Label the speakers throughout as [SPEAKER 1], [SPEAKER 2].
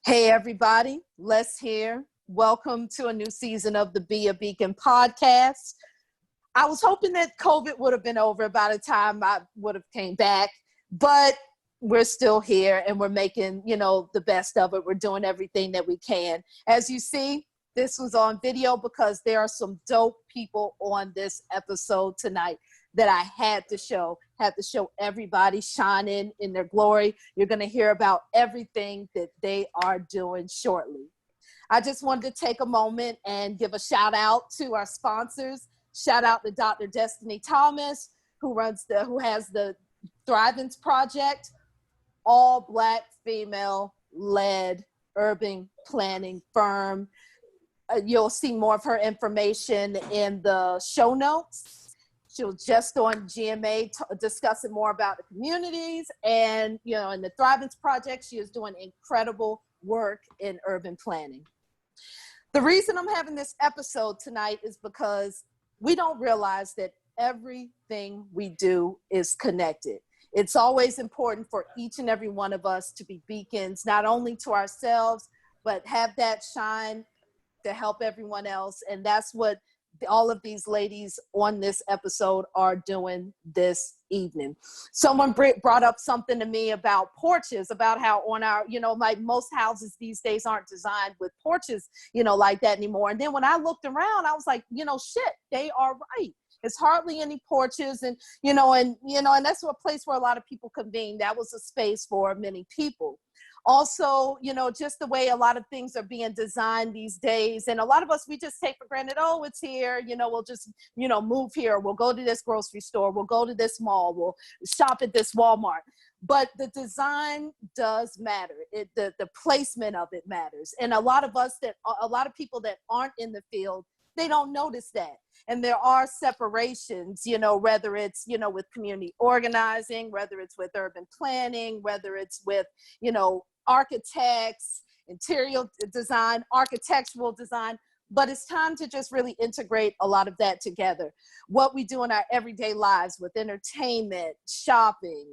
[SPEAKER 1] Hey everybody, Les here. Welcome to a new season of the Be a Beacon podcast. I was hoping that COVID would have been over by the time I would have came back, but we're still here and we're making, the best of it. We're doing everything that we can. As you see, this was on video because there are some dope people on this episode tonight that I had to show everybody shining in their glory. You're going to hear about everything that they are doing shortly. I just wanted to take a moment and give a shout out to our sponsors. Shout out to Dr. Destiny Thomas, who has the Thrivance Project, all Black female-led urban planning firm. You'll see more of her information in the show notes. She was just on GMA discussing more about the communities and, in the Thrivance Project, she is doing incredible work in urban planning. The reason I'm having this episode tonight is because we don't realize that everything we do is connected. It's always important for each and every one of us to be beacons, not only to ourselves, but have that shine to help everyone else. And that's what all of these ladies on this episode are doing this evening. Someone brought up something to me about porches, about how on our, like most houses these days aren't designed with porches, like that anymore. And then when I looked around, I was like, shit, they are right. It's hardly any porches and that's a place where a lot of people convene. That was a space for many people. Also, just the way a lot of things are being designed these days. And a lot of us, we just take for granted, oh, it's here, we'll just, move here. We'll go to this grocery store. We'll go to this mall. We'll shop at this Walmart. But the design does matter. The placement of it matters. And a lot of people that aren't in the field, they don't notice that. And there are separations, whether it's, with community organizing, whether it's with urban planning, whether it's with, architects, interior design, architectural design, but it's time to just really integrate a lot of that together. What we do in our everyday lives with entertainment, shopping,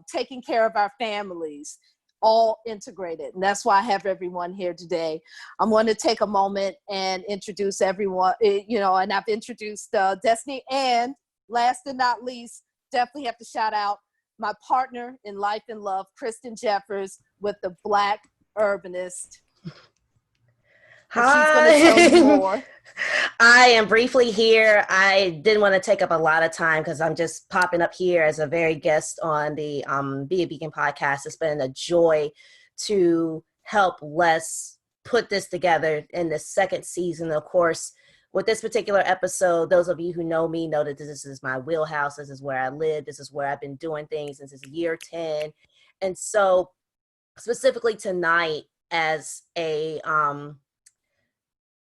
[SPEAKER 1] taking care of our families, all integrated. And that's why I have everyone here today. I'm going to take a moment and introduce everyone, and I've introduced Destiny, and last and not least, definitely have to shout out my partner in life and love, Kristen Jeffers with the Black Urbanist.
[SPEAKER 2] Hi.
[SPEAKER 1] She's going to tell you more.
[SPEAKER 2] I am briefly here. I didn't want to take up a lot of time because I'm just popping up here as a very guest on the Be a Beacon podcast. It's been a joy to help Les put this together in the second season. Of course, with this particular episode, those of you who know me know that this is my wheelhouse. This is where I live. This is where I've been doing things since year 10. And so specifically tonight as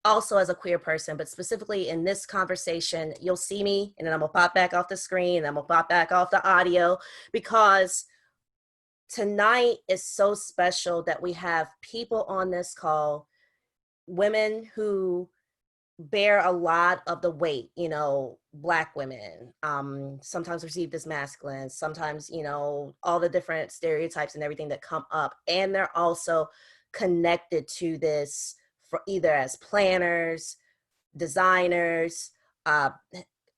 [SPEAKER 2] also as a queer person, but specifically in this conversation, you'll see me and then I'm gonna pop back off the screen and I'm gonna pop back off the audio because tonight is so special that we have people on this call, women who bear a lot of the weight, Black women, sometimes perceived as masculine, sometimes, all the different stereotypes and everything that come up. And they're also connected to this for either as planners, designers,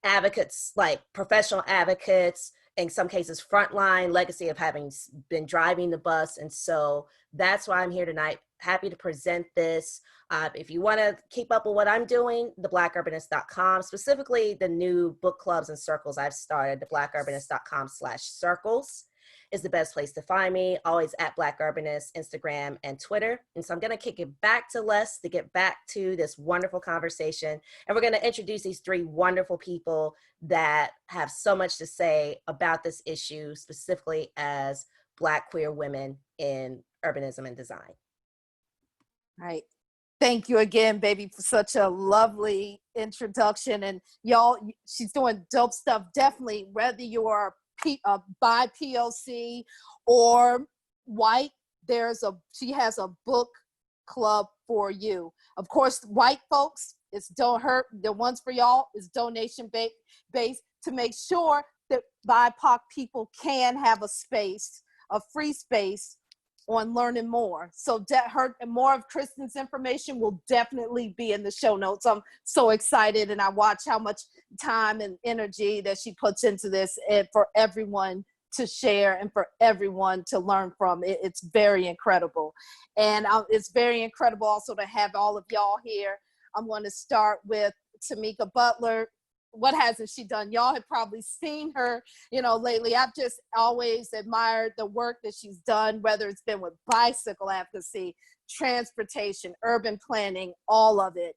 [SPEAKER 2] advocates, like professional advocates, in some cases frontline legacy of having been driving the bus. And so that's why I'm here tonight. Happy to present this. If you want to keep up with what I'm doing, theblackurbanist.com, specifically the new book clubs and circles I've started, theblackurbanist.com/circles is the best place to find me. Always at Black Urbanist, Instagram and Twitter. And so I'm going to kick it back to Les to get back to this wonderful conversation. And we're going to introduce these three wonderful people that have so much to say about this issue, specifically as Black queer women in urbanism and design.
[SPEAKER 1] Right. Thank you again, baby, for such a lovely introduction. And y'all, she's doing dope stuff. Definitely, whether you are by POC or white, she has a book club for you. Of course, white folks, don't hurt. The ones for y'all is donation based to make sure that BIPOC people can have a space, a free space on learning more. So her more of Kristen's information will definitely be in the show notes. I'm so excited, and I watch how much time and energy that she puts into this, and for everyone to share and for everyone to learn from. It's very incredible. And it's very incredible also to have all of y'all here. I'm going to start with Tamika Butler. What hasn't she done? Y'all have probably seen her, lately. I've just always admired the work that she's done, whether it's been with bicycle advocacy, transportation, urban planning, all of it.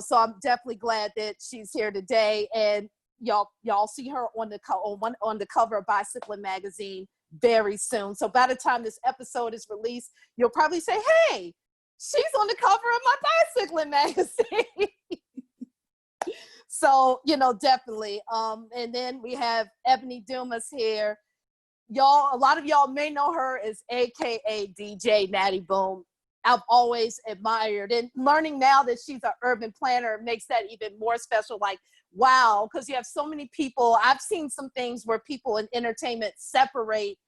[SPEAKER 1] So I'm definitely glad that she's here today. And y'all see her on the cover of Bicycling magazine very soon. So by the time this episode is released, you'll probably say, hey, she's on the cover of my Bicycling magazine. So, definitely. And then we have Ebony Dumas here. A lot of y'all may know her as AKA DJ Natty Boom. I've always admired, and learning now that she's an urban planner makes that even more special. Like, wow, because you have so many people. I've seen some things where people in entertainment separate,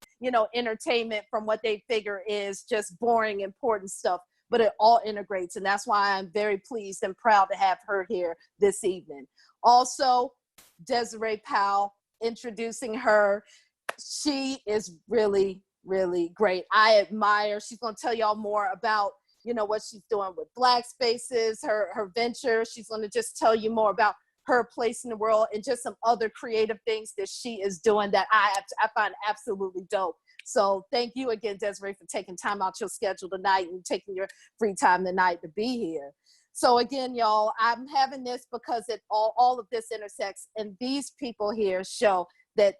[SPEAKER 1] entertainment from what they figure is just boring, important stuff, but it all integrates. And that's why I'm very pleased and proud to have her here this evening. Also, Desiree Powell, introducing her. She is really, really great. I admire. She's going to tell y'all more about, what she's doing with Black Spaces, her venture. She's going to just tell you more about her place in the world and just some other creative things that she is doing that I find absolutely dope. So thank you again, Desiree, for taking time out your schedule tonight and taking your free time tonight to be here. So again, y'all, I'm having this because all of this intersects, and these people here show that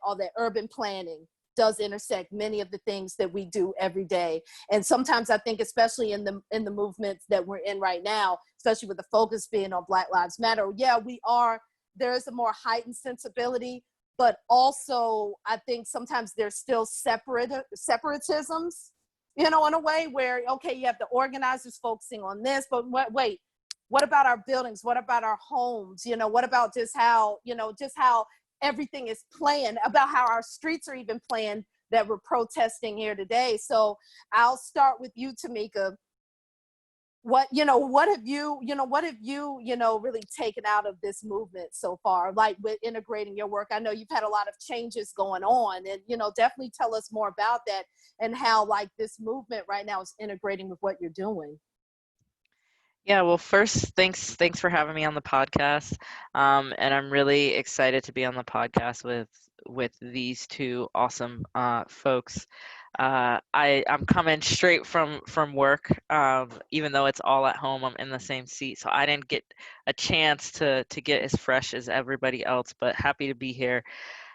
[SPEAKER 1] all that urban planning does intersect many of the things that we do every day. And sometimes I think, especially in the movements that we're in right now, especially with the focus being on Black Lives Matter, yeah, there is a more heightened sensibility, but also I think sometimes there's still separatisms, in a way where, okay, you have the organizers focusing on this, but wait, what about our buildings? What about our homes? What about just how everything is planned, about how our streets are even planned that we're protesting here today. So I'll start with you, Tamika. What have you really taken out of this movement so far, like with integrating your work? I know you've had a lot of changes going on, and, definitely tell us more about that and how, like, this movement right now is integrating with what you're doing.
[SPEAKER 3] Yeah, well, first, thanks for having me on the podcast. And I'm really excited to be on the podcast with these two awesome folks. I'm coming straight from work, even though it's all at home. I'm in the same seat, so I didn't get a chance to get as fresh as everybody else. But happy to be here.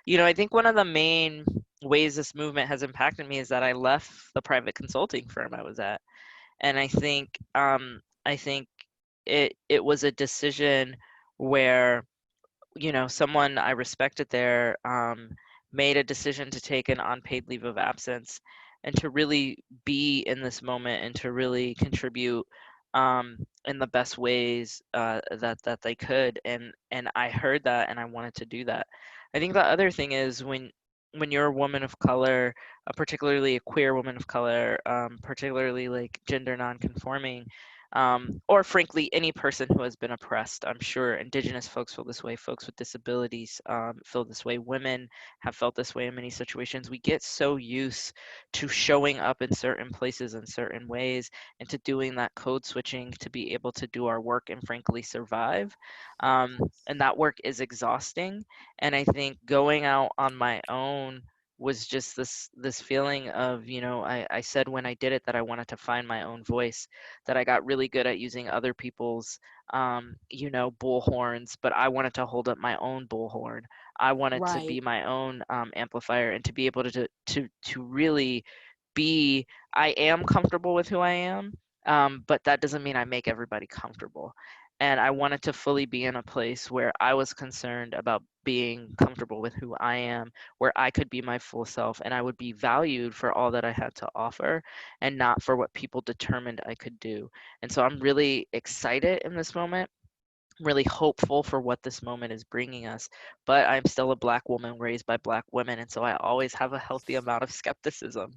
[SPEAKER 3] I think one of the main ways this movement has impacted me is that I left the private consulting firm I was at. And I think it was a decision where, someone I respected there made a decision to take an unpaid leave of absence and to really be in this moment and to really contribute in the best ways that they could. And I heard that and I wanted to do that. I think the other thing is when you're a woman of color, particularly a queer woman of color, particularly like gender nonconforming, or frankly, any person who has been oppressed. I'm sure Indigenous folks feel this way, folks with disabilities feel this way, women have felt this way in many situations. We get so used to showing up in certain places in certain ways and to doing that code switching to be able to do our work and frankly survive. And that work is exhausting. And I think going out on my own was just this feeling of, I said when I did it that I wanted to find my own voice, that I got really good at using other people's bullhorns, but I wanted to hold up my own bullhorn. I wanted to
[SPEAKER 1] Right.
[SPEAKER 3] be my own amplifier and to be able to really be. I am comfortable with who I am, but that doesn't mean I make everybody comfortable. And I wanted to fully be in a place where I was concerned about being comfortable with who I am, where I could be my full self and I would be valued for all that I had to offer and not for what people determined I could do. And so I'm really excited in this moment really hopeful for what this moment is bringing us. But I'm still a Black woman raised by Black women, and so I always have a healthy amount of skepticism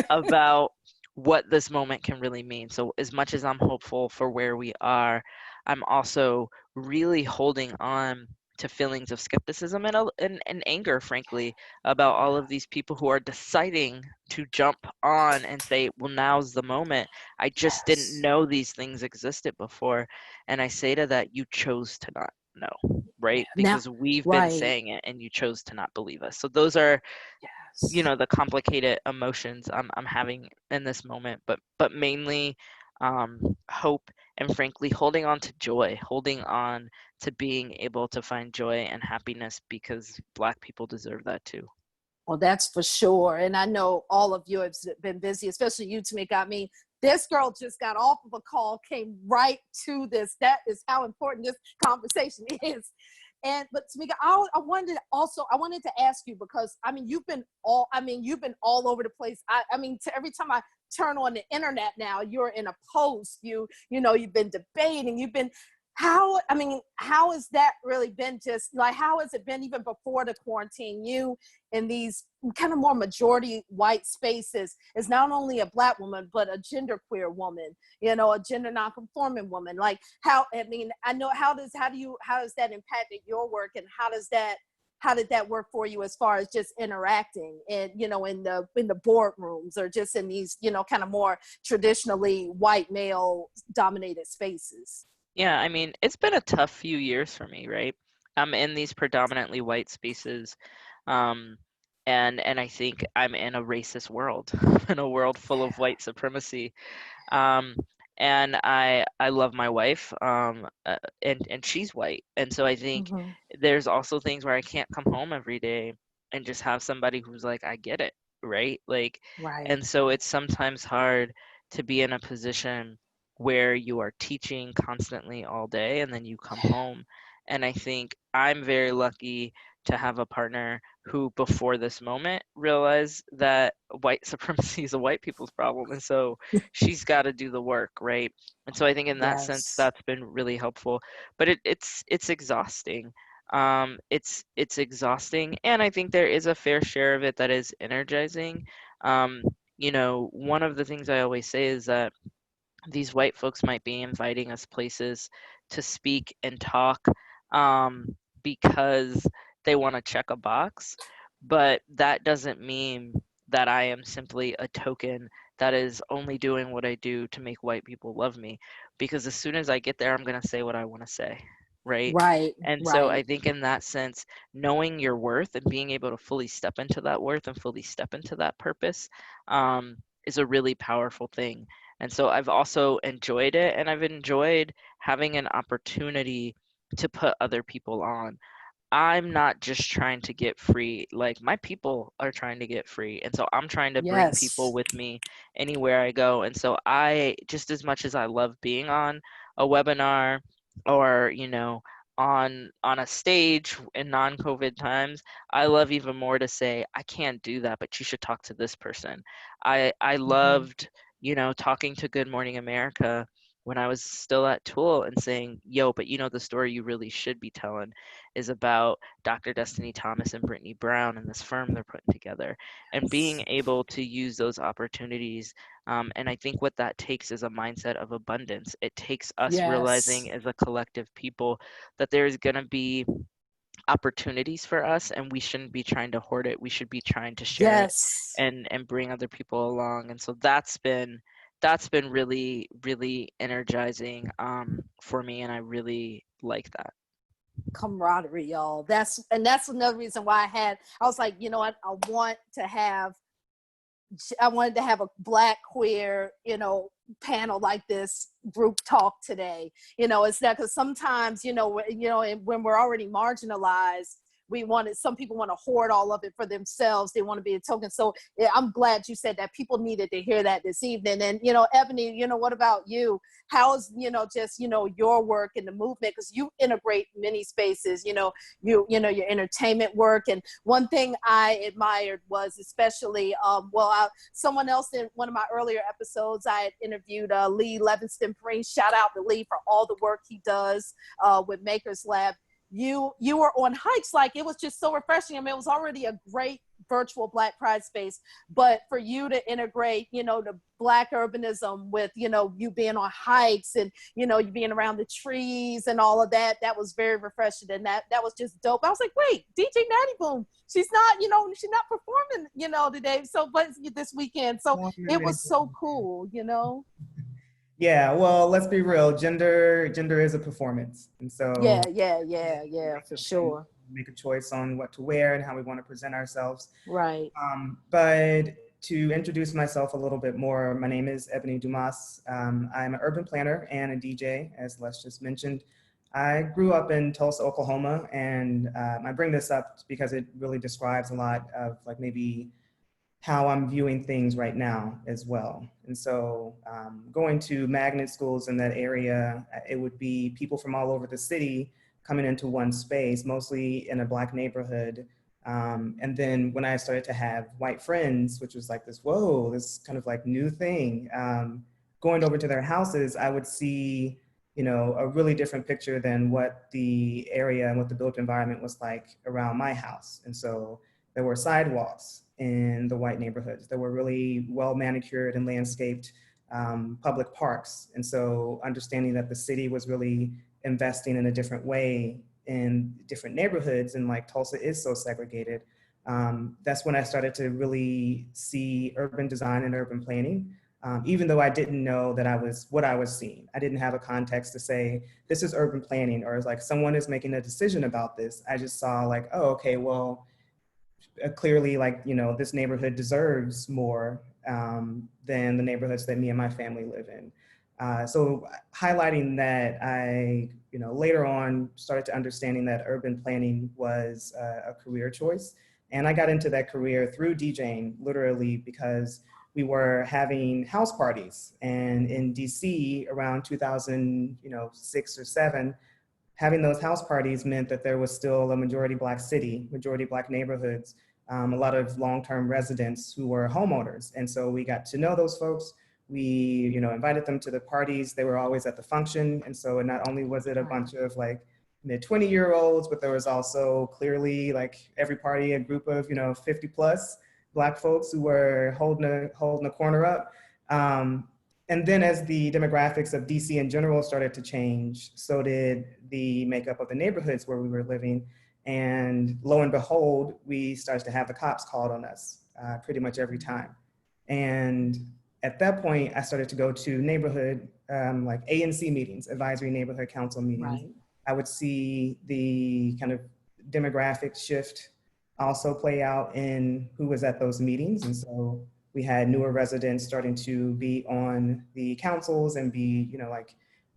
[SPEAKER 3] about what this moment can really mean. So as much as I'm hopeful for where we are, I'm also really holding on to feelings of skepticism and anger, frankly, about all of these people who are deciding to jump on and say, well, now's the moment. I just didn't
[SPEAKER 1] Yes.
[SPEAKER 3] know these things existed before. And I say to that, you chose to not know,
[SPEAKER 1] Yeah.
[SPEAKER 3] right?
[SPEAKER 1] Now,
[SPEAKER 3] Because we've been
[SPEAKER 1] right.
[SPEAKER 3] saying it and you chose to not believe us. So those are,
[SPEAKER 1] Yes.
[SPEAKER 3] the complicated emotions I'm having in this moment, but mainly hope, and frankly holding on to joy, holding on to being able to find joy and happiness, because Black people deserve that too.
[SPEAKER 1] Well, that's for sure. And I know all of you have been busy, especially you, Tamika. I mean, this girl just got off of a call, came right to this. That is how important this conversation is. And but Tamika, I wanted to ask you, because you've been all over the place. Every time I turn on the internet now, you're in a post. You've been debating. How has that really been? Just like, how has it been even before the quarantine? You in these kind of more majority white spaces is not only a Black woman, but a genderqueer woman, a gender nonconforming woman. Like I know how does that impacted your work, and how did that work for you as far as just interacting and in the boardrooms, or just in these kind of more traditionally white male dominated spaces?
[SPEAKER 3] Yeah, I mean, it's been a tough few years for me, right? I'm in these predominantly white spaces, um, and I think I'm in a racist world, in a world full of white supremacy. Um, and I love my wife, and she's white, and so I think
[SPEAKER 1] Mm-hmm.
[SPEAKER 3] there's also things where I can't come home every day and just have somebody who's like, I get it, right? Like,
[SPEAKER 1] Right.
[SPEAKER 3] and so it's sometimes hard to be in a position where you are teaching constantly all day and then you come home. And I think I'm very lucky to have a partner who, before this moment, realized that white supremacy is a white people's problem. And so she's got to do the work, right? And so I think in that sense,
[SPEAKER 1] Yes.
[SPEAKER 3] that's been really helpful. But it's exhausting. It's exhausting, and I think there is a fair share of it that is energizing. Um, one of the things I always say is that these white folks might be inviting us places to speak and talk, um, because they want to check a box, but that doesn't mean that I am simply a token that is only doing what I do to make white people love me. Because as soon as I get there, I'm going to say what I want to say, right?
[SPEAKER 1] Right.
[SPEAKER 3] And so I
[SPEAKER 1] Right.
[SPEAKER 3] think in that sense, knowing your worth and being able to fully step into that worth and fully step into that purpose, is a really powerful thing. And so I've also enjoyed it, and I've enjoyed having an opportunity to put other people on. I'm not just trying to get free, like my people are trying to get free. And so I'm trying to bring people
[SPEAKER 1] Yes.
[SPEAKER 3] with me anywhere I go. And so I, just as much as I love being on a webinar or, on a stage in non-COVID times, I love even more to say, I can't do that, but you should talk to this person. I
[SPEAKER 1] Mm-hmm.
[SPEAKER 3] loved, talking to Good Morning America when I was still at Tool and saying, yo, but the story you really should be telling is about Dr. Destiny Thomas and Brittany Brown and this firm they're putting together, and being able to use those opportunities. And I think what that takes is a mindset of abundance. It takes us
[SPEAKER 1] Yes.
[SPEAKER 3] realizing as a collective people that there's going to be opportunities for us, and we shouldn't be trying to hoard it. We should be trying to share it
[SPEAKER 1] Yes.
[SPEAKER 3] and bring other people along. And so that's been really, really energizing, for me, and I really like that.
[SPEAKER 1] Camaraderie, y'all. That's another reason why I was like, I wanted to have a Black queer, panel like this, group talk today. It's that, because sometimes, and when we're already marginalized, some people want to hoard all of it for themselves. They want to be a token. So yeah, I'm glad you said that. People needed to hear that this evening. And, Ebony, what about you? How's, just, your work in the movement? Because you integrate many spaces, your entertainment work. And one thing I admired was especially, someone else in one of my earlier episodes, I had interviewed Lee Levinston-Perrine. Shout out to Lee for all the work he does with Makers Lab. You were on hikes, like it was just so refreshing. I mean, it was already a great virtual Black Pride space, but for you to integrate, the Black urbanism with, you being on hikes and, you being around the trees and all of that, that was very refreshing. And that was just dope. I was like, wait, DJ Natty Boom, she's not performing, today. So, but this weekend. So it was so cool,
[SPEAKER 4] Yeah, well, let's be real. Gender is a performance, and so
[SPEAKER 1] yeah, for sure.
[SPEAKER 4] Make a choice on what to wear and how we want to present ourselves.
[SPEAKER 1] Right.
[SPEAKER 4] But to introduce myself a little bit more, my name is Ebony Dumas. I'm an urban planner and a DJ, as Les just mentioned. I grew up in Tulsa, Oklahoma, and I bring this up because it really describes a lot of like maybe how I'm viewing things right now as well. And so going to magnet schools in that area, it would be people from all over the city coming into one space, mostly in a Black neighborhood. And then when I started to have white friends, which was like this kind of like new thing, going over to their houses, I would see, a really different picture than what the area and what the built environment was like around my house. And so there were sidewalks in the white neighborhoods. There were really well manicured and landscaped public parks. And so understanding that the city was really investing in a different way in different neighborhoods, and like Tulsa is so segregated, that's when I started to really see urban design and urban planning. Even though I didn't know that what I was seeing. I didn't have a context to say, this is urban planning, or like someone is making a decision about this. I just saw like, oh, okay, well, clearly like, this neighborhood deserves more than the neighborhoods that me and my family live in. So highlighting that, I, later on started to understanding that urban planning was a career choice. And I got into that career through DJing, literally because we were having house parties. And in DC around 2006 or 7, having those house parties meant that there was still a majority Black city, majority Black neighborhoods, a lot of long-term residents who were homeowners. And so we got to know those folks. We, invited them to the parties. They were always at the function. And so not only was it a bunch of like mid-20-year-olds, but there was also clearly like every party, a group of, 50 plus Black folks who were holding a corner up. And then as the demographics of DC in general started to change, so did the makeup of the neighborhoods where we were living. And lo and behold, we started to have the cops called on us pretty much every time. And at that point, I started to go to neighborhood like ANC meetings, advisory neighborhood council meetings.
[SPEAKER 1] Right.
[SPEAKER 4] I would see the kind of demographic shift also play out in who was at those meetings. And so we had newer residents starting to be on the councils and be, like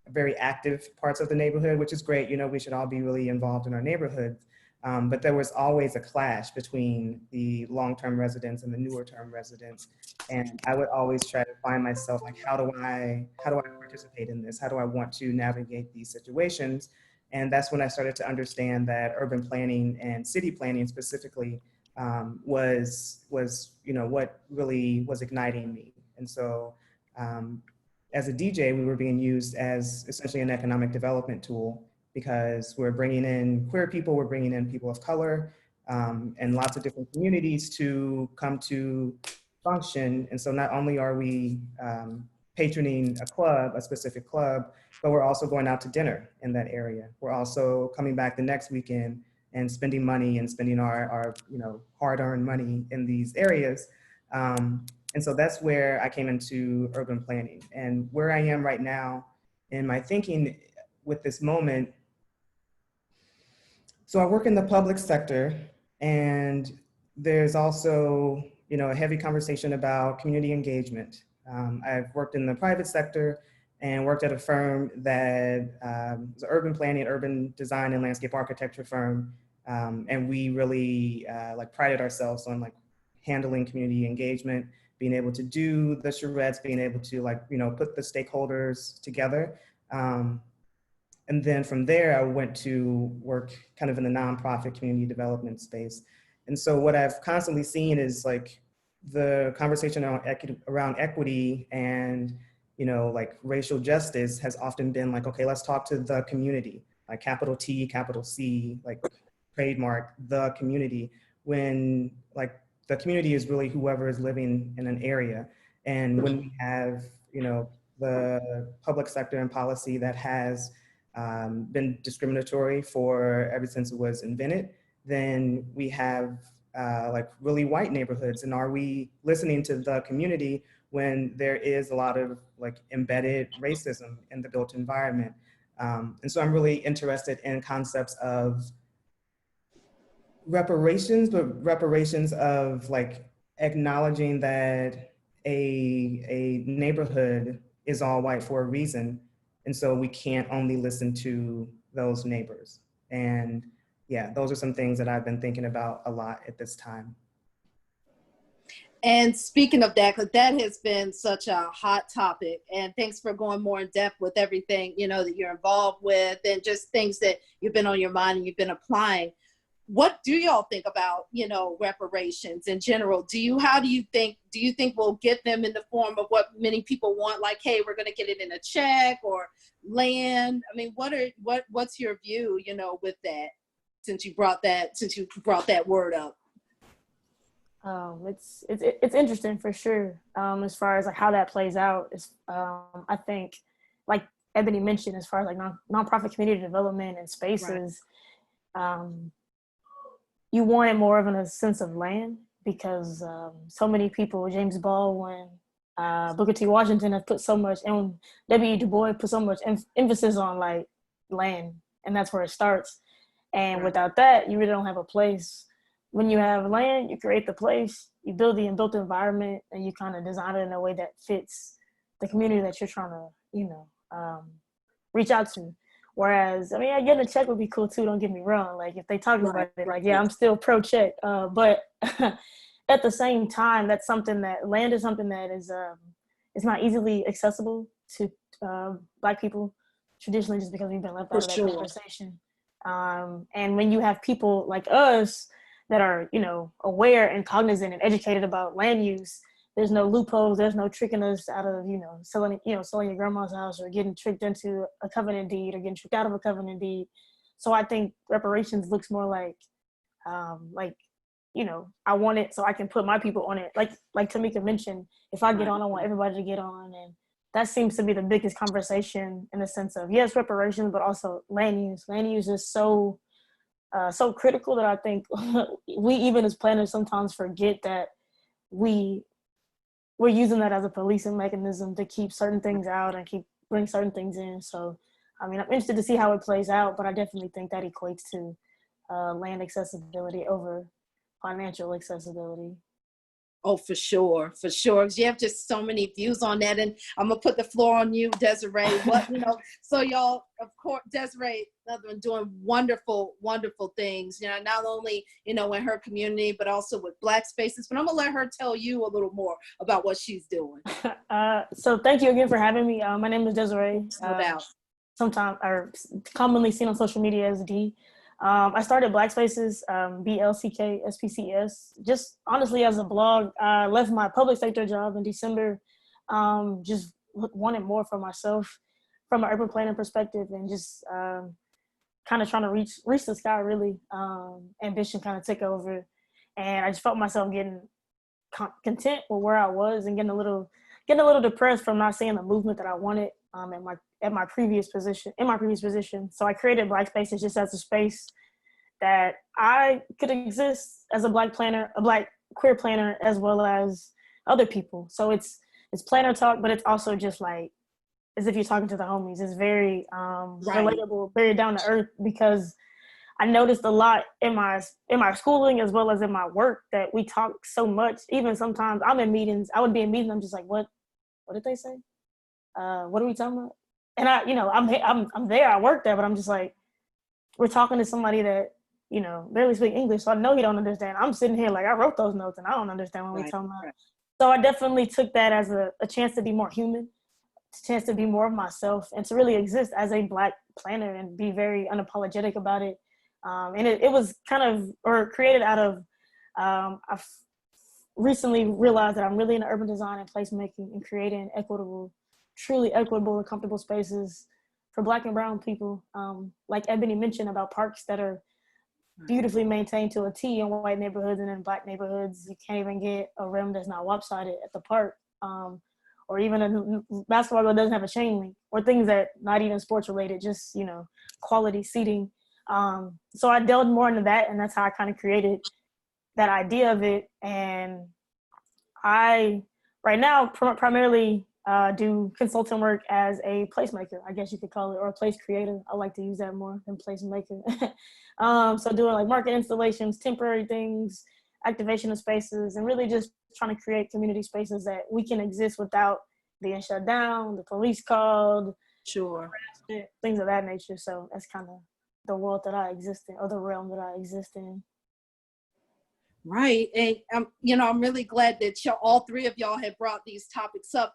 [SPEAKER 4] very active parts of the neighborhood, which is great. We should all be really involved in our neighborhoods. But there was always a clash between the long-term residents and the newer term residents. And I would always try to find myself like, how do I participate in this? How do I want to navigate these situations? And that's when I started to understand that urban planning and city planning specifically was what really was igniting me. And so as a DJ, we were being used as essentially an economic development tool, because we're bringing in queer people, we're bringing in people of color, and lots of different communities to come to function. And so not only are we patroning a specific club, but we're also going out to dinner in that area. We're also coming back the next weekend and spending money and spending our hard-earned money in these areas. And so that's where I came into urban planning. And where I am right now in my thinking with this moment, so I work in the public sector, and there's also a heavy conversation about community engagement. I've worked in the private sector and worked at a firm that was an urban planning, urban design and landscape architecture firm And we really like prided ourselves on like handling community engagement, being able to do the charrettes, being able to like, you know, put the stakeholders together. And then from there, I went to work kind of in the nonprofit community development space. And so what I've constantly seen is like the conversation around equity and, you know, like racial justice has often been like, okay, let's talk to the community, like capital T, capital C, like trademark the community, when like the community is really whoever is living in an area. And when we have, you know, the public sector and policy that has been discriminatory for ever since it was invented, then we have like really white neighborhoods. And are we listening to the community when there is a lot of like embedded racism in the built environment? And so I'm really interested in concepts of reparations, but reparations of like acknowledging that a neighborhood is all white for a reason. And so we can't only listen to those neighbors. And yeah, those are some things that I've been thinking about a lot at this time.
[SPEAKER 1] And speaking of that, because that has been such a hot topic, and thanks for going more in depth with everything, you know, that you're involved with and just things that you've been on your mind and you've been applying. What do y'all think about, you know, reparations in general? Do you think we'll get them in the form of what many people want, like, hey, we're going to get it in a check or land? I mean, what's your view, you know, with that, since you brought that word up?
[SPEAKER 5] It's interesting for sure. As far as like how that plays out, is I think, like Ebony mentioned, as far as like nonprofit community development and spaces, right. You wanted more of a sense of land because so many people, James Baldwin, Booker T. Washington, have put so much, and W. Du Bois put so much emphasis on like land, and that's where it starts. And right. Without that, you really don't have a place. When you have land, you create the place, you build the built environment, and you kind of design it in a way that fits the community that you're trying to, you know, reach out to. Whereas, I mean, getting a check would be cool too, don't get me wrong. Like if they talking about it, like, yeah, I'm still pro check. But at the same time, that's something that land is something that is, it's not easily accessible to Black people traditionally, just because we've been left out of that conversation. And when you have people like us that are, you know, aware and cognizant and educated about land use, there's no loopholes, there's no tricking us out of, selling your grandma's house or getting tricked into a covenant deed or getting tricked out of a covenant deed. So I think reparations looks more like, I want it so I can put my people on it. Like Tamika mentioned, if I get on, I want everybody to get on. And that seems to be the biggest conversation in the sense of, yes, reparations, but also land use. Land use is so critical that I think we, even as planners, sometimes forget that we're using that as a policing mechanism to keep certain things out and bring certain things in. So, I mean, I'm interested to see how it plays out, but I definitely think that equates to land accessibility over financial accessibility.
[SPEAKER 1] Oh, for sure. You have just so many views on that. And I'm going to put the floor on you, Desiree. So y'all, of course, Desiree has been doing wonderful, wonderful things, not only, in her community, but also with Black spaces. But I'm going to let her tell you a little more about what she's doing.
[SPEAKER 5] So thank you again for having me. My name is Desiree.
[SPEAKER 1] No doubt.
[SPEAKER 5] Sometimes, or commonly seen on social media as D. I started Black Spaces, BLCKSPCS, just honestly as a blog. I left my public sector job in December, just wanted more for myself from an urban planning perspective, and just kind of trying to reach the sky, really. Ambition kind of took over, and I just felt myself getting content with where I was and getting a little depressed from not seeing the movement that I wanted in my previous position. So I created Black Spaces just as a space that I could exist as a Black planner, a Black queer planner, as well as other people. So it's planner talk, but it's also just like as if you're talking to the homies. It's very relatable, very down to earth, because I noticed a lot in my schooling as well as in my work that we talk so much. Even sometimes I'm in meetings, I would be in meetings, I'm just like, what did they say? What are we talking about? And I'm there, I work there, but I'm just like, we're talking to somebody that, barely speak English, so I know he don't understand. I'm sitting here like I wrote those notes and I don't understand what we're talking about.
[SPEAKER 6] Right.
[SPEAKER 5] So I definitely took that as a chance to be more human, a chance to be more of myself, and to really exist as a Black planner and be very unapologetic about it. And it was created out of, I've recently realized that I'm really into urban design and placemaking and creating truly equitable and comfortable spaces for Black and brown people. Like Ebony mentioned about parks that are beautifully maintained to a T in white neighborhoods, and in Black neighborhoods, you can't even get a rim that's not lopsided at the park. Or even a basketball that doesn't have a chain link, or things that not even sports related, just, quality seating. So I delved more into that, and that's how I kind of created that idea of it. And I, right now, primarily do consulting work as a placemaker, I guess you could call it, or a place creator. I like to use that more than placemaker. So doing like market installations, temporary things, activation of spaces, and really just trying to create community spaces that we can exist without being shut down, the police called,
[SPEAKER 6] Sure.
[SPEAKER 5] things of that nature. So that's kind of the world that I exist in, or the realm that I exist in.
[SPEAKER 1] Right. And I'm really glad that all three of y'all have brought these topics up.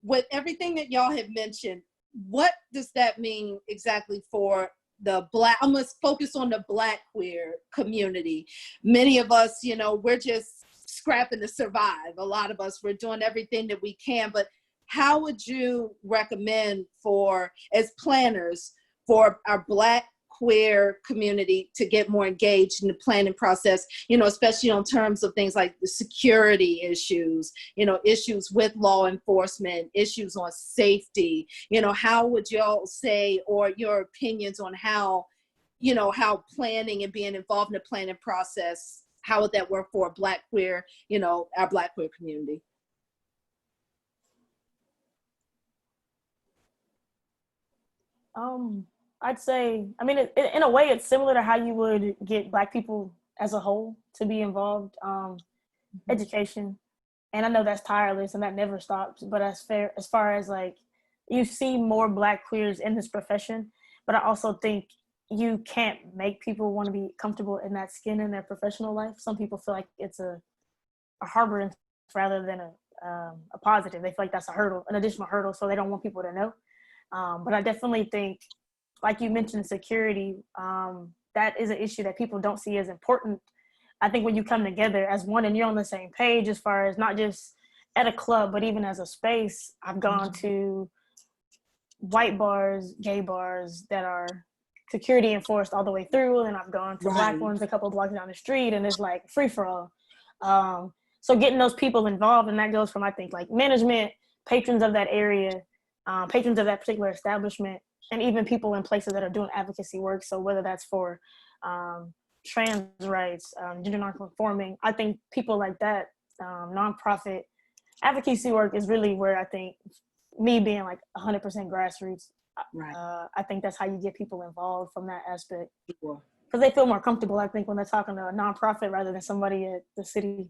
[SPEAKER 1] With everything that y'all have mentioned, what does that mean exactly for the Black? I'm going to focus on the Black queer community. Many of us, we're just scrapping to survive. A lot of us, we're doing everything that we can, but how would you recommend as planners, for our Black queer community to get more engaged in the planning process, especially on terms of things like the security issues, issues with law enforcement, issues on safety? How would y'all say, or your opinions on how planning and being involved in the planning process, how would that work for Black queer, our Black queer community?
[SPEAKER 5] I'd say, in a way, it's similar to how you would get Black people as a whole to be involved. Education, and I know that's tireless and that never stops. But as far as like, you see more Black queers in this profession, but I also think you can't make people want to be comfortable in that skin in their professional life. Some people feel like it's a harbor rather than a positive. They feel like that's an additional hurdle, so they don't want people to know. But I definitely think, like you mentioned, security, that is an issue that people don't see as important. I think when you come together as one and you're on the same page, as far as not just at a club, but even as a space, I've gone to white bars, gay bars that are security enforced all the way through, and I've gone to Black ones a couple blocks down the street, and it's like free for all. So getting those people involved, and that goes from, I think, like management, patrons of that area, patrons of that particular establishment, and even people in places that are doing advocacy work. So whether that's for trans rights, gender nonconforming, I think people like that, nonprofit advocacy work is really where I think, me being like 100% grassroots, I think that's how you get people involved from that aspect. Because they feel more comfortable, I think, when they're talking to a nonprofit rather than somebody at the city.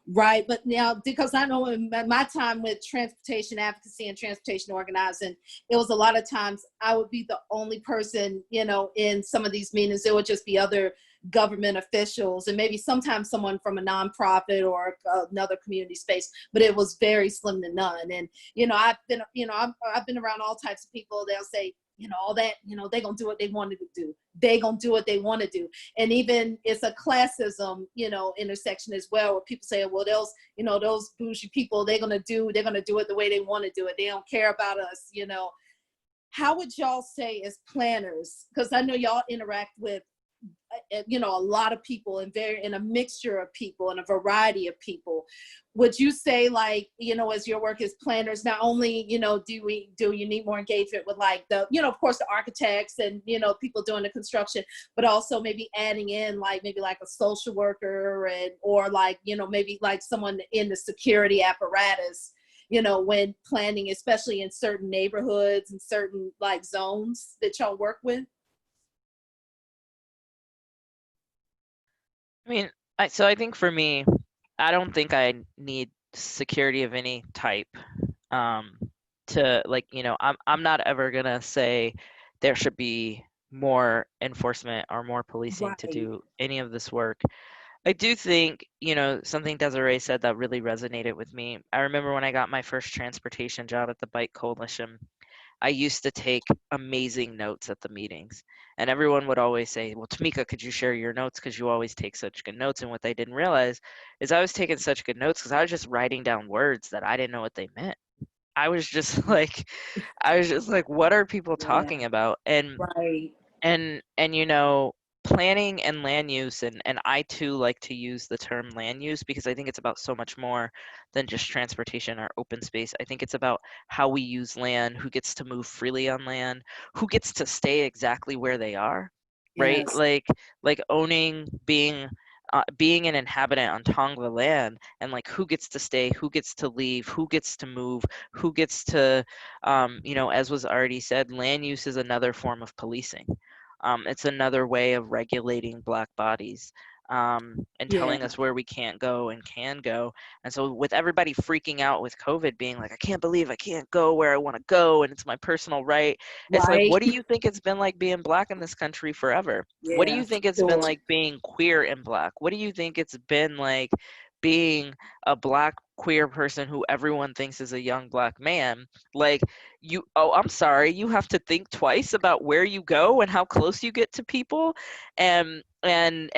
[SPEAKER 1] Right, but now, because I know in my time with transportation advocacy and transportation organizing, it was a lot of times I would be the only person, in some of these meetings. There would just be other government officials and maybe sometimes someone from a nonprofit or another community space, but it was very slim to none. And, I've been around all types of people. They'll say, all that, they're going to do what they wanted to do. They're going to do what they want to do. And even it's a classism, intersection as well, where people say, well, those bougie people, they're going to do it the way they want to do it. They don't care about us, How would y'all say as planners, because I know y'all interact with, a lot of people and in a mixture of people and a variety of people, would you say, like, as your work as planners, not only, do you need more engagement with like the, of course, the architects and, people doing the construction, but also maybe adding in maybe a social worker or maybe like someone in the security apparatus, when planning, especially in certain neighborhoods and certain zones that y'all work with?
[SPEAKER 3] So I think for me, I don't think I need security of any type to I'm not ever gonna say there should be more enforcement or more policing to
[SPEAKER 6] Right.
[SPEAKER 3] do any of this work. I do think, something Desiree said that really resonated with me. I remember when I got my first transportation job at the Bike Coalition, I used to take amazing notes at the meetings. And everyone would always say, "Well, Tamika, could you share your notes? Because you always take such good notes." And what they didn't realize is I was taking such good notes because I was just writing down words that I didn't know what they meant. I was just like, what are people
[SPEAKER 6] Yeah.
[SPEAKER 3] talking about?
[SPEAKER 6] Right.
[SPEAKER 3] And planning and land use, and I too like to use the term land use because I think it's about so much more than just transportation or open space. I think it's about how we use land, who gets to move freely on land, who gets to stay exactly where they are, right?
[SPEAKER 6] Yes.
[SPEAKER 3] Like owning, being an inhabitant on Tongva land, and like who gets to stay, who gets to leave, who gets to move, who gets to as was already said, land use is another form of policing. It's another way of regulating Black bodies, and
[SPEAKER 6] Yeah.
[SPEAKER 3] telling us where we can't go and can go. And so, with everybody freaking out with COVID, being like, I can't believe I can't go where I want to go, and it's my personal right. It's like,
[SPEAKER 6] Right.
[SPEAKER 3] what do you think it's been like being Black in this country forever? What do
[SPEAKER 6] Yeah.
[SPEAKER 3] you think it's been
[SPEAKER 6] Sure.
[SPEAKER 3] like being queer and Black? What do you think it's been like being a Black queer person who everyone thinks is a young Black man? Like, I'm sorry, you have to think twice about where you go and how close you get to people, and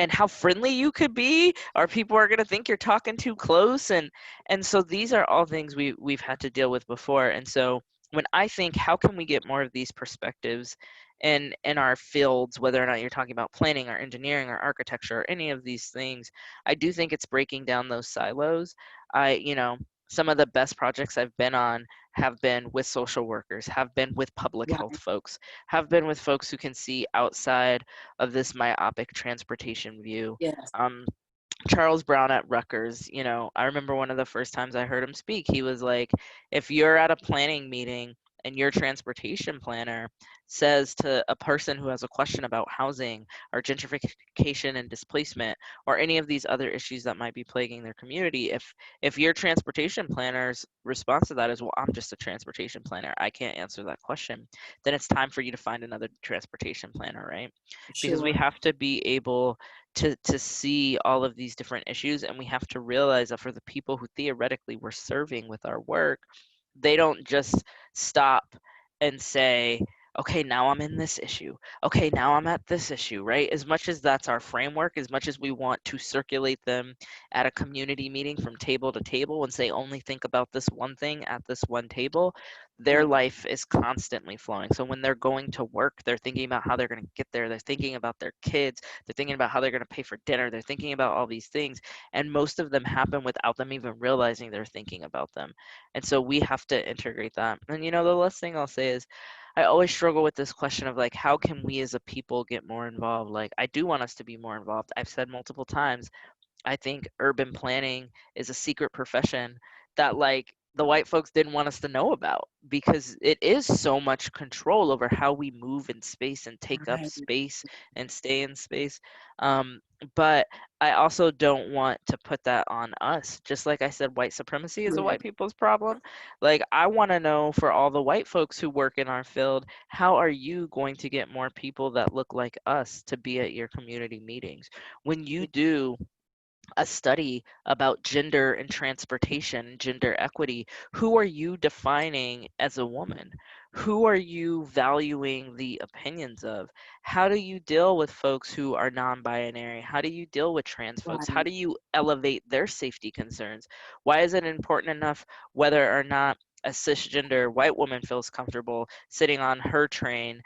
[SPEAKER 3] how friendly you could be, or people are going to think you're talking too close. And so these are all things we've had to deal with before. And so when I think, how can we get more of these perspectives in our fields, whether or not you're talking about planning or engineering or architecture or any of these things, I do think it's breaking down those silos. Some of the best projects I've been on have been with social workers, have been with public health
[SPEAKER 6] Right.
[SPEAKER 3] folks, have been with folks who can see outside of this myopic transportation view.
[SPEAKER 6] Yes.
[SPEAKER 3] Charles Brown at Rutgers, I remember one of the first times I heard him speak, he was like, if you're at a planning meeting and your transportation planner says to a person who has a question about housing or gentrification and displacement or any of these other issues that might be plaguing their community, if your transportation planner's response to that is, well, I'm just a transportation planner, I can't answer that question, then it's time for you to find another transportation planner, right? Because we
[SPEAKER 6] Sure.
[SPEAKER 3] have to be able to see all of these different issues, and we have to realize that for the people who theoretically we're serving with our work, they don't just stop and say, okay, now I'm in this issue, okay, now I'm at this issue, right? As much as that's our framework, as much as we want to circulate them at a community meeting from table to table and say only think about this one thing at this one table, their
[SPEAKER 6] Right.
[SPEAKER 3] life is constantly flowing. So when they're going to work, they're thinking about how they're going to get there, they're thinking about their kids, they're thinking about how they're going to pay for dinner, they're thinking about all these things, and most of them happen without them even realizing they're thinking about them. And so we have to integrate that. And the last thing I'll say is, I always struggle with this question of like, how can we as a people get more involved? Like, I do want us to be more involved. I've said multiple times, I think urban planning is a secret profession that like the white folks didn't want us to know about, because it is so much control over how we move in space and take up
[SPEAKER 6] Right.
[SPEAKER 3] space and stay in space. Um, but I also don't want to put that on us. Just like I said, white supremacy is a
[SPEAKER 6] Yeah.
[SPEAKER 3] white people's problem. Like, I want to know, for all the white folks who work in our field, how are you going to get more people that look like us to be at your community meetings? When you do a study about gender and transportation, gender equity, who are you defining as a woman? Who are you valuing the opinions of? How do you deal with folks who are non binary? How do you deal with trans folks? How
[SPEAKER 6] Right.
[SPEAKER 3] do you elevate their safety concerns? Why is it important enough whether or not a cisgender white woman feels comfortable sitting on her train,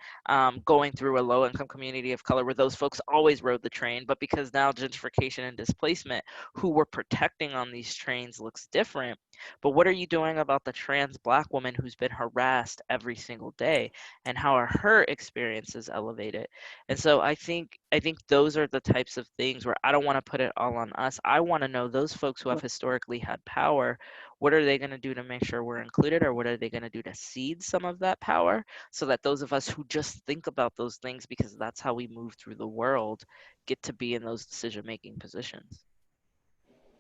[SPEAKER 3] going through a low income community of color where those folks always rode the train, but because now gentrification and displacement, who we're protecting on these trains looks different? But what are you doing about the trans Black woman who's been harassed every single day, and how are her experiences elevated? And so I think those are the types of things where I don't want to put it all on us. I want to know those folks who have historically had power, what are they going to do to make sure we're included, or what are they going to do to cede some of that power, so that those of us who just think about those things because that's how we move through the world get to be in those decision making positions.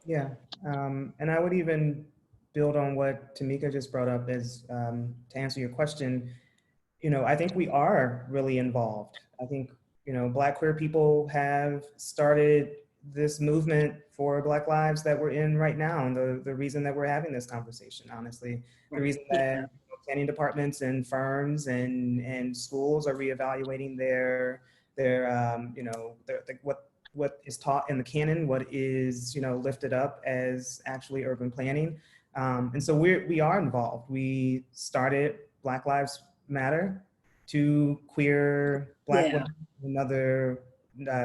[SPEAKER 4] Yeah, and I would even build on what Tamika just brought up as to answer your question. I think we are really involved. I think, Black queer people have started this movement for Black lives that we're in right now. And the reason that we're having this conversation, honestly, the reason that planning departments and firms and schools are reevaluating what is taught in the canon, what is, lifted up as actually urban planning. And so we are involved. We started Black Lives Matter, two queer Black women, another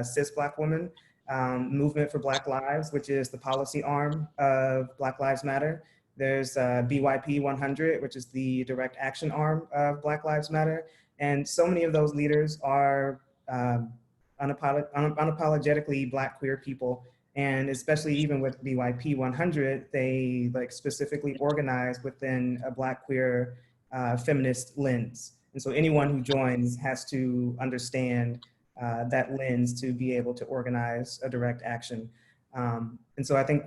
[SPEAKER 4] cis Black woman, Movement for Black Lives, which is the policy arm of Black Lives Matter. There's BYP 100, which is the direct action arm of Black Lives Matter. And so many of those leaders are unapologetically Black queer people. And especially even with BYP 100, they specifically organize within a Black queer feminist lens. And so anyone who joins has to understand that lens to be able to organize a direct action. And so I think,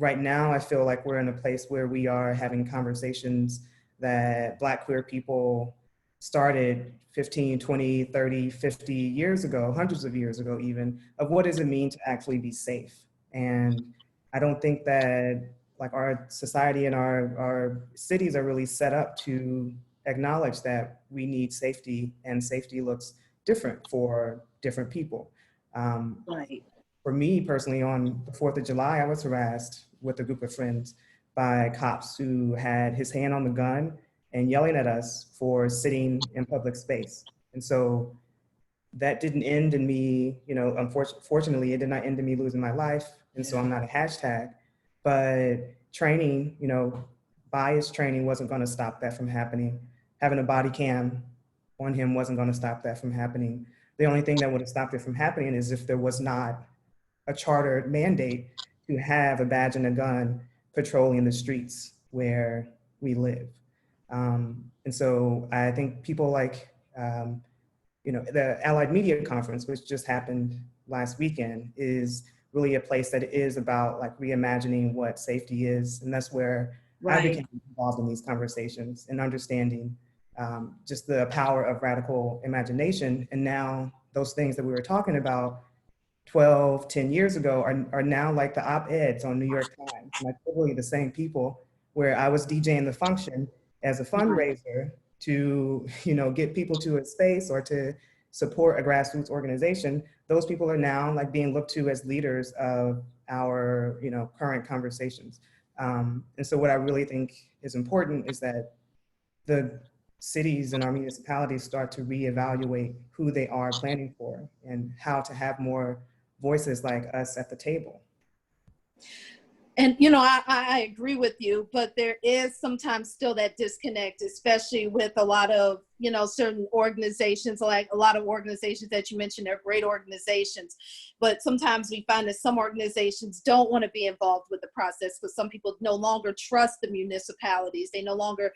[SPEAKER 4] right now I feel like we're in a place where we are having conversations that Black queer people started 15, 20, 30, 50 years ago, hundreds of years ago even, of what does it mean to actually be safe. And I don't think that our society and our cities are really set up to acknowledge that we need safety, and safety looks different for different people.
[SPEAKER 1] Right.
[SPEAKER 4] For me personally, on the 4th of July, I was harassed with a group of friends by cops who had his hand on the gun and yelling at us for sitting in public space. And so that didn't end in me, unfortunately, it did not end in me losing my life. And so I'm not a hashtag, but training, bias training wasn't going to stop that from happening. Having a body cam on him wasn't going to stop that from happening. The only thing that would have stopped it from happening is if there was not a chartered mandate to have a badge and a gun patrolling the streets where we live. And so I think people like, the Allied Media Conference, which just happened last weekend, is really a place that is about reimagining what safety is. And that's where I became involved in these conversations and understanding just the power of radical imagination. And now those things that we were talking about 10 years ago are now like the op-eds on New York Times, literally the same people, where I was DJing the function as a fundraiser to, get people to a space or to support a grassroots organization. Those people are now being looked to as leaders of our, current conversations. And so what I really think is important is that the cities and our municipalities start to reevaluate who they are planning for and how to have more voices like us at the table.
[SPEAKER 1] And, I agree with you, but there is sometimes still that disconnect, especially with a lot of, certain organizations, like a lot of organizations that you mentioned, they're great organizations, but sometimes we find that some organizations don't want to be involved with the process because some people no longer trust the municipalities. They no longer,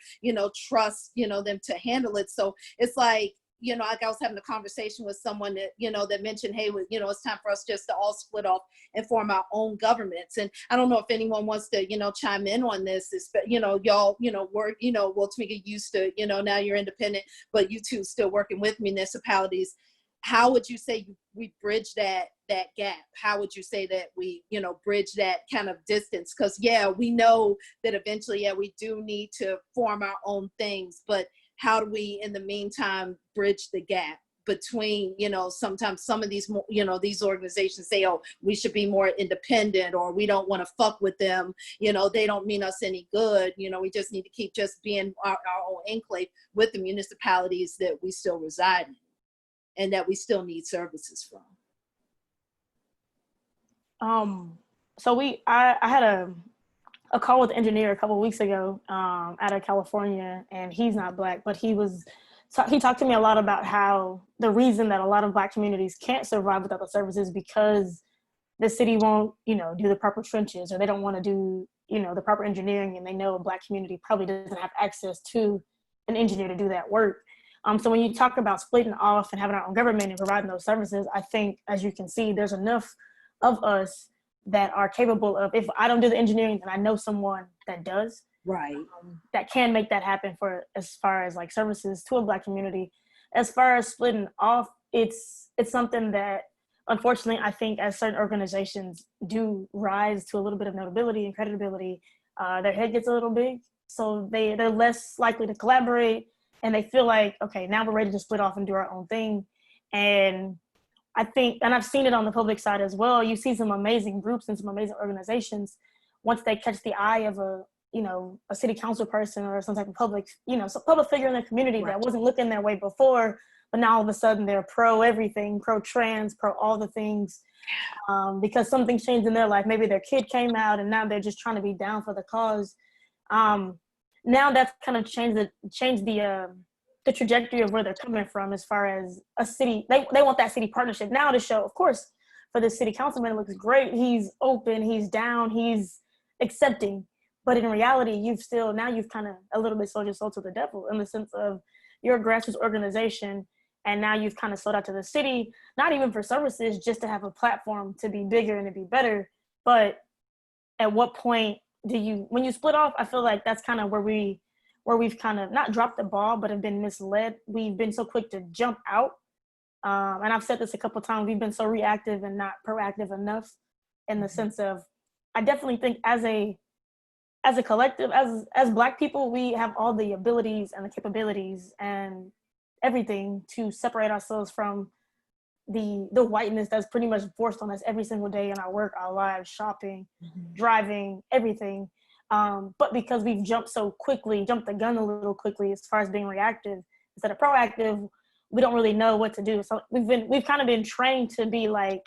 [SPEAKER 1] trust, them to handle it. So it's like, I was having a conversation with someone that, that mentioned, hey, it's time for us just to all split off and form our own governments. And I don't know if anyone wants to, chime in on this, y'all, work, well, Tamika used to, now you're independent, but you two still working with municipalities. How would you say we bridge that gap? How would you say that we, bridge that kind of distance? Because, we know that eventually, we do need to form our own things, but how do we, in the meantime, bridge the gap between, sometimes some of these, these organizations say, oh, we should be more independent, or we don't want to fuck with them. They don't mean us any good. We just need to keep just being our own enclave with the municipalities that we still reside in and that we still need services from.
[SPEAKER 5] So I had a call with the engineer a couple of weeks ago out of California, and he's not Black, but he talked to me a lot about how the reason that a lot of Black communities can't survive without the services because the city won't, do the proper trenches, or they don't want to do, the proper engineering, and they know a Black community probably doesn't have access to an engineer to do that work. So when you talk about splitting off and having our own government and providing those services, I think, as you can see, there's enough of us that are capable of, if I don't do the engineering, then I know someone that does.
[SPEAKER 1] Right.
[SPEAKER 5] That can make that happen for as far as like services to a Black community. As far as splitting off, it's something that unfortunately I think as certain organizations do rise to a little bit of notability and credibility, their head gets a little big, so they're less likely to collaborate, and they feel like, okay, now we're ready to split off and do our own thing. And I think, and I've seen it on the public side as well, you see some amazing groups and some amazing organizations, once they catch the eye of a city council person or some type of public, some public figure in the community that wasn't looking their way before, but now all of a sudden they're pro everything, pro trans, pro all the things, because something changed in their life. Maybe their kid came out and now they're just trying to be down for the cause. Now that's kind of changed the trajectory of where they're coming from as far as a city. They want that city partnership now to show, of course, for the city councilman, it looks great. He's open, he's down, he's accepting. But in reality, you've kind of a little bit sold your soul to the devil, in the sense of you're a grassroots organization, and now you've kind of sold out to the city, not even for services, just to have a platform to be bigger and to be better. But at what point when you split off, I feel like that's kind of where we've kind of not dropped the ball, but have been misled. We've been so quick to jump out. And I've said this a couple of times, we've been so reactive and not proactive enough, in the sense of, I definitely think as a collective, as Black people, we have all the abilities and the capabilities and everything to separate ourselves from the whiteness that's pretty much forced on us every single day in our work, our lives, shopping, driving, everything. But because we've jumped the gun a little quickly as far as being reactive instead of proactive, we don't really know what to do. So we've kind of been trained to be like,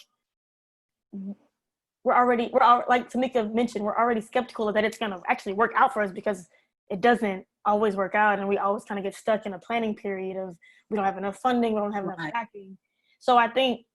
[SPEAKER 5] we're already, like Tamika mentioned, we're already skeptical that it's going to actually work out for us, because it doesn't always work out, and we always kind of get stuck in a planning period of, we don't have enough funding, we don't have enough backing. So I think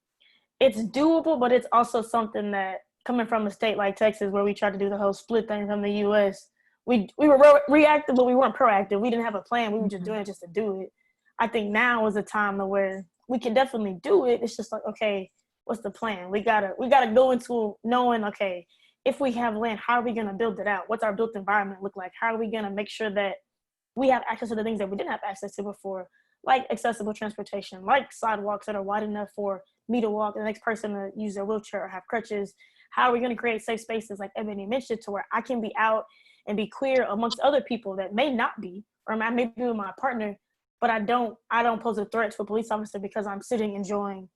[SPEAKER 5] it's doable, but it's also something that, coming from a state like Texas, where we tried to do the whole split thing from the U.S., we were reactive, but we weren't proactive. We didn't have a plan. We were just doing it just to do it. I think now is a time where we can definitely do it. It's just like, okay, what's the plan? We gotta go into knowing, okay, if we have land, how are we gonna build it out? What's our built environment look like? How are we gonna make sure that we have access to the things that we didn't have access to before, like accessible transportation, like sidewalks that are wide enough for me to walk, the next person to use their wheelchair or have crutches? How are we gonna create safe spaces, like Ebony mentioned, to where I can be out and be queer amongst other people that may not be, or I may be with my partner, but I don't pose a threat to a police officer because I'm sitting enjoying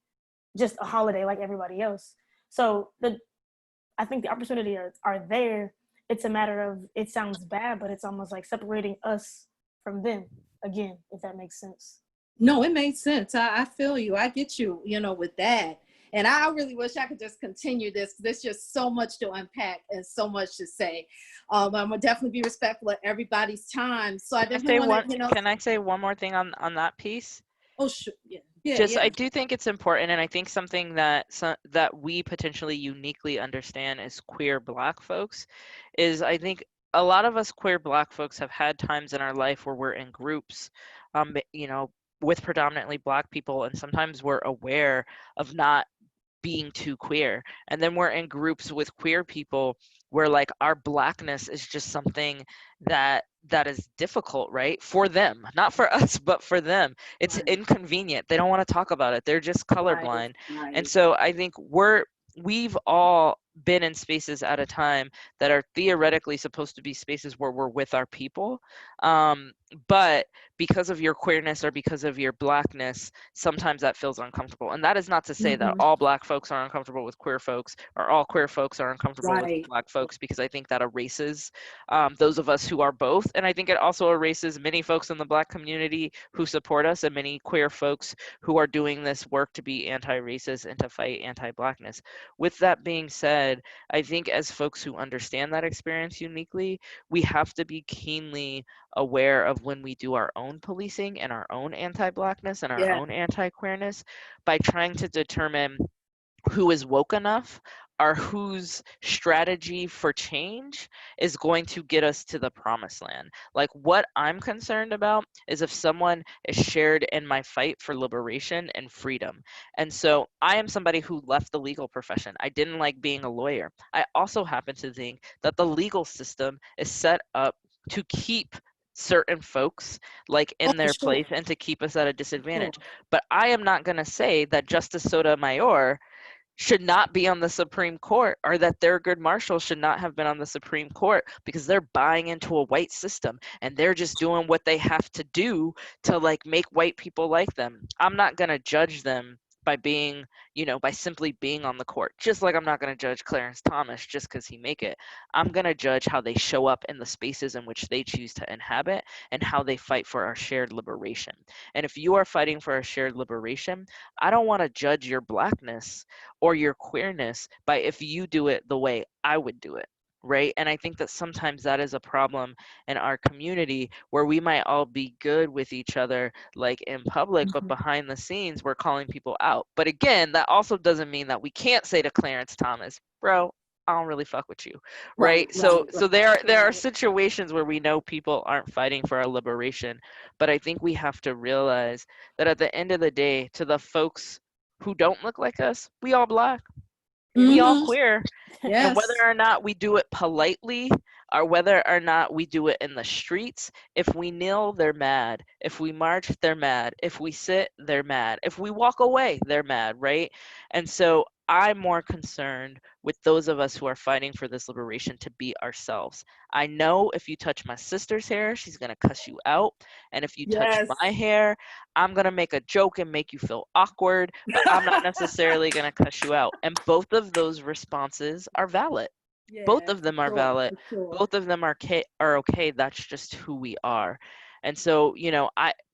[SPEAKER 5] just a holiday like everybody else. So I think the opportunity are there. It's a matter of, it sounds bad, but it's almost like separating us from them again, if that makes sense.
[SPEAKER 1] No, it makes sense. I feel you. I get you, with that. And I really wish I could just continue this. There's just so much to unpack and so much to say. I'm gonna definitely be respectful of everybody's time. So I definitely want to,
[SPEAKER 3] Can I say one more thing on that piece?
[SPEAKER 1] Oh, sure. Yeah.
[SPEAKER 3] I do think it's important, and I think something that we potentially uniquely understand as queer Black folks is, I think a lot of us queer Black folks have had times in our life where we're in groups, with predominantly Black people, and sometimes we're aware of not being too queer, and then we're in groups with queer people where, like, our Blackness is just something that is difficult, right, for them, not for us, but for them. It's inconvenient. They don't want to talk about it. They're just colorblind. And so I think we've all been in spaces at a time that are theoretically supposed to be spaces where we're with our people, but because of your queerness or because of your Blackness, sometimes that feels uncomfortable. And that is not to say that all Black folks are uncomfortable with queer folks, or all queer folks are uncomfortable with Black folks, because I think that erases those of us who are both. And I think it also erases many folks in the Black community who support us, and many queer folks who are doing this work to be anti-racist and to fight anti-Blackness. With that being said, I think as folks who understand that experience uniquely, we have to be keenly aware of when we do our own policing and our own anti-Blackness and our own anti-queerness, by trying to determine who is woke enough, or whose strategy for change is going to get us to the promised land. Like, what I'm concerned about is if someone is shared in my fight for liberation and freedom. And so I am somebody who left the legal profession. I didn't like being a lawyer. I also happen to think that the legal system is set up to keep certain folks like
[SPEAKER 6] Oh,
[SPEAKER 3] in
[SPEAKER 6] for
[SPEAKER 3] their
[SPEAKER 6] sure.
[SPEAKER 3] place and to keep us at a
[SPEAKER 6] For sure.
[SPEAKER 3] disadvantage. But I am not going to say that Justice Sotomayor should not be on the Supreme Court, or that Thurgood Marshall should not have been on the Supreme Court, because they're buying into a white system and they're just doing what they have to do to like make white people like them. I'm not going to judge them by being, by simply being on the court. Just like I'm not going to judge Clarence Thomas just because he make it. I'm going to judge how they show up in the spaces in which they choose to inhabit and how they fight for our shared liberation. And if you are fighting for our shared liberation, I don't want to judge your blackness or your queerness by if you do it the way I would do it. Right. And I think that sometimes that is a problem in our community, where we might all be good with each other, like in public, but behind the scenes, we're calling people out. But again, that also doesn't mean that we can't say to Clarence Thomas, bro, I don't really fuck with you. Right. So there are situations where we know people aren't fighting for our liberation. But I think we have to realize that at the end of the day, to the folks who don't look like us, we all black, we all
[SPEAKER 6] Mhm.
[SPEAKER 3] queer. And whether
[SPEAKER 6] Yes.
[SPEAKER 3] or not we do it politely, or whether or not we do it in the streets, if we kneel, they're mad. If we march, they're mad. If we sit, they're mad. If we walk away, they're mad, right? And so I'm more concerned with those of us who are fighting for this liberation to be ourselves. I know if you touch my sister's hair, she's going to cuss you out. And if you touch
[SPEAKER 6] Yes.
[SPEAKER 3] my hair, I'm going to make a joke and make you feel awkward, but I'm not necessarily going to cuss you out. And both of those responses are valid. Both
[SPEAKER 6] Yeah,
[SPEAKER 3] of them
[SPEAKER 6] for
[SPEAKER 3] are
[SPEAKER 6] sure.
[SPEAKER 3] valid.
[SPEAKER 6] For sure.
[SPEAKER 3] Both of them are okay. That's just who we are. And so,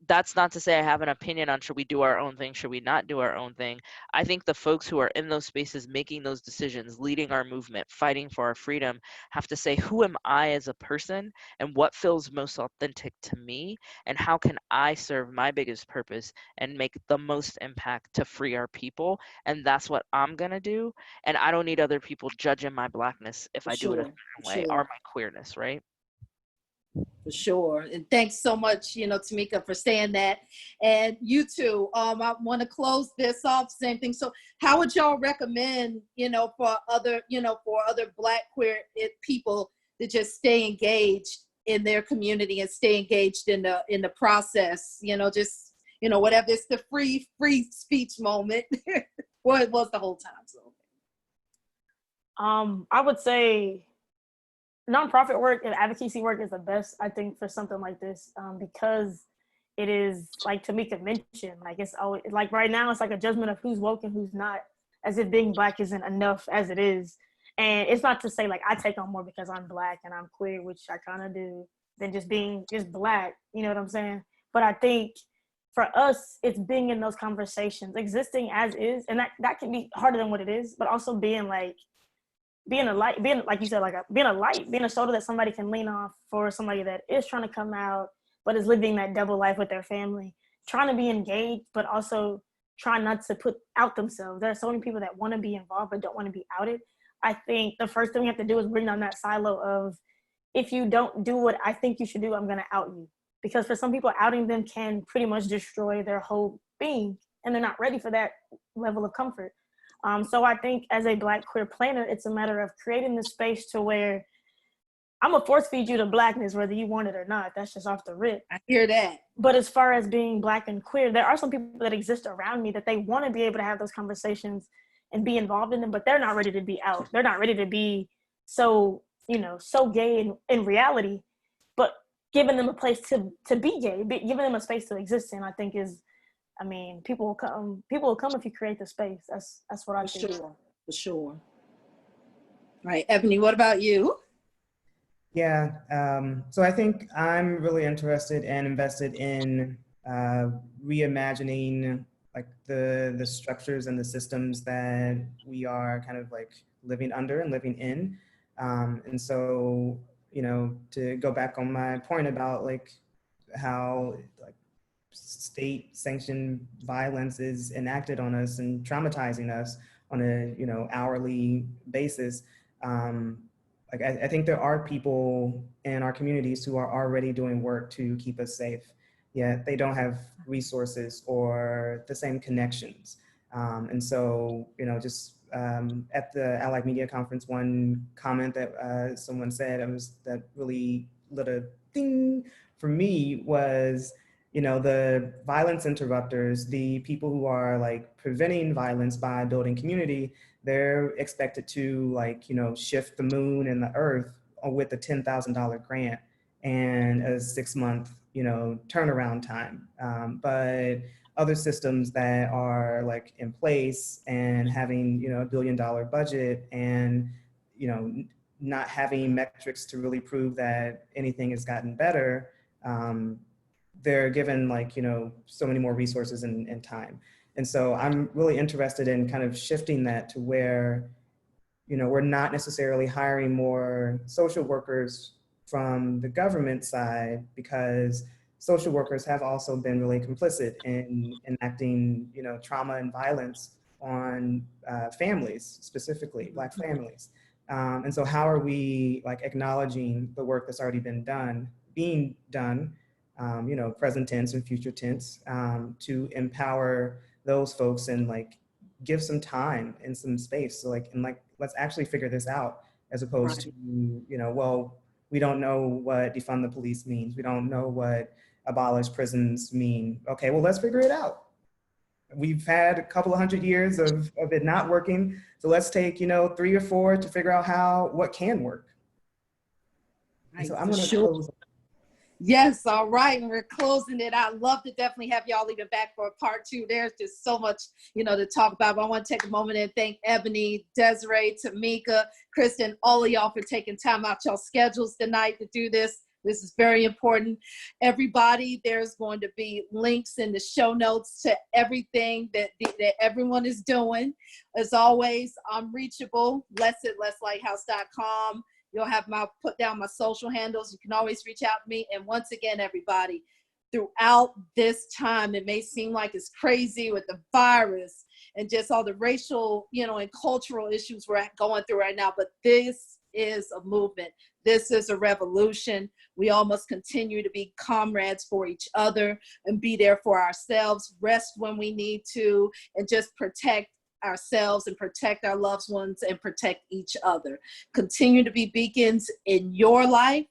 [SPEAKER 3] that's not to say I have an opinion on should we do our own thing, should we not do our own thing. I think the folks who are in those spaces making those decisions, leading our movement, fighting for our freedom, have to say, who am I as a person and what feels most authentic to me, and how can I serve my biggest purpose and make the most impact to free our people? And that's what I'm going to do. And I don't need other people judging my blackness if
[SPEAKER 6] For
[SPEAKER 3] I do it a
[SPEAKER 6] sure. For
[SPEAKER 3] certain way, or
[SPEAKER 6] sure.
[SPEAKER 3] my queerness, right?
[SPEAKER 6] For sure. And thanks so much, Tamika, for saying that. And you too. I want to close this off. Same thing. So, how would y'all recommend, for other Black queer people to just stay engaged in their community and stay engaged in the process? Just whatever. It's the free speech moment. Well, it was the whole time. So,
[SPEAKER 5] I would say nonprofit work and advocacy work is the best, I think, for something like this, because it is, like Tamika mentioned, like it's always like right now it's like a judgment of who's woke and who's not, as if being Black isn't enough as it is. And it's not to say like I take on more because I'm Black and I'm queer, which I kind of do, than just being just Black. You know what I'm saying? But I think for us, it's being in those conversations, existing as is, and that can be harder than what it is, but also being a light, being like you said, being a light, being a shoulder that somebody can lean on for somebody that is trying to come out but is living that double life with their family, trying to be engaged but also trying not to put out themselves. There are so many people that want to be involved but don't want to be outed. I think the first thing we have to do is bring down that silo of, if you don't do what I think you should do, I'm going to out you. Because for some people, outing them can pretty much destroy their whole being, and they're not ready for that level of comfort. So I think as a Black queer planner, it's a matter of creating the space to where I'm gonna force feed you the Blackness, whether you want it or not. That's just off the rip.
[SPEAKER 6] I hear that.
[SPEAKER 5] But as far as being Black and queer, there are some people that exist around me that they want to be able to have those conversations and be involved in them, but they're not ready to be out. They're not ready to be so gay in reality. But giving them a place to be gay, giving them a space to exist in, I think is, people will come. People will come if you create the space. That's what I
[SPEAKER 6] For
[SPEAKER 5] think.
[SPEAKER 6] sure. For sure. Right. Ebony, what about you?
[SPEAKER 4] Yeah, so I think I'm really interested and invested in reimagining like the structures and the systems that we are kind of like living under and living in. And so, to go back on my point about like how like state sanctioned violence is enacted on us and traumatizing us on a hourly basis. Like I think there are people in our communities who are already doing work to keep us safe, yet they don't have resources or the same connections. And so, just at the Allied Media Conference, one comment that someone said that really little ding for me was, you know, the violence interrupters, the people who are like preventing violence by building community, they're expected to like, you know, shift the moon and the earth with a $10,000 grant and a 6-month, you know, turnaround time. But other systems that are like in place and having, you know, $1 billion budget and, you know, not having metrics to really prove that anything has gotten better, they're given like, you know, so many more resources and time. And so I'm really interested in kind of shifting that to where, you know, we're not necessarily hiring more social workers from the government side, because social workers have also been really complicit in enacting, you know, trauma and violence on families, specifically Black families. And so how are we like acknowledging the work that's already been done, being done, you know, present tense and future tense, to empower those folks and like give some time and some space. So like, and like, let's actually figure this out, as opposed to, you know, well, we don't know what defund the police means. We don't know what abolish prisons mean. Okay, well, let's figure it out. We've had a couple of 100 years of it not working. So let's take, you know, 3 or 4 to figure out what can work. And so I'm gonna close.
[SPEAKER 6] Yes, all right. And we're closing it. I'd love to definitely have y'all even back for a part 2. There's just so much, you know, to talk about. But I want to take a moment and thank Ebony, Desiree, Tamika, Kristen, all of y'all for taking time out y'all schedules tonight to do this. This is very important. Everybody, there's going to be links in the show notes to everything that everyone is doing. As always, I'm reachable, les@leslighthouse.com. You'll have put down my social handles. You can always reach out to me. And once again, everybody, throughout this time, it may seem like it's crazy with the virus and just all the racial, you know, and cultural issues we're going through right now, but this is a movement. This is a revolution. We all must continue to be comrades for each other and be there for ourselves, rest when we need to, and just protect ourselves and protect our loved ones and protect each other. Continue to be beacons in your life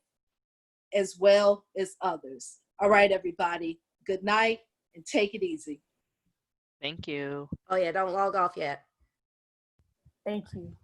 [SPEAKER 6] as well as others. All right, everybody. Good night and take it easy.
[SPEAKER 3] Thank you.
[SPEAKER 2] Oh yeah, don't log off yet.
[SPEAKER 5] Thank you.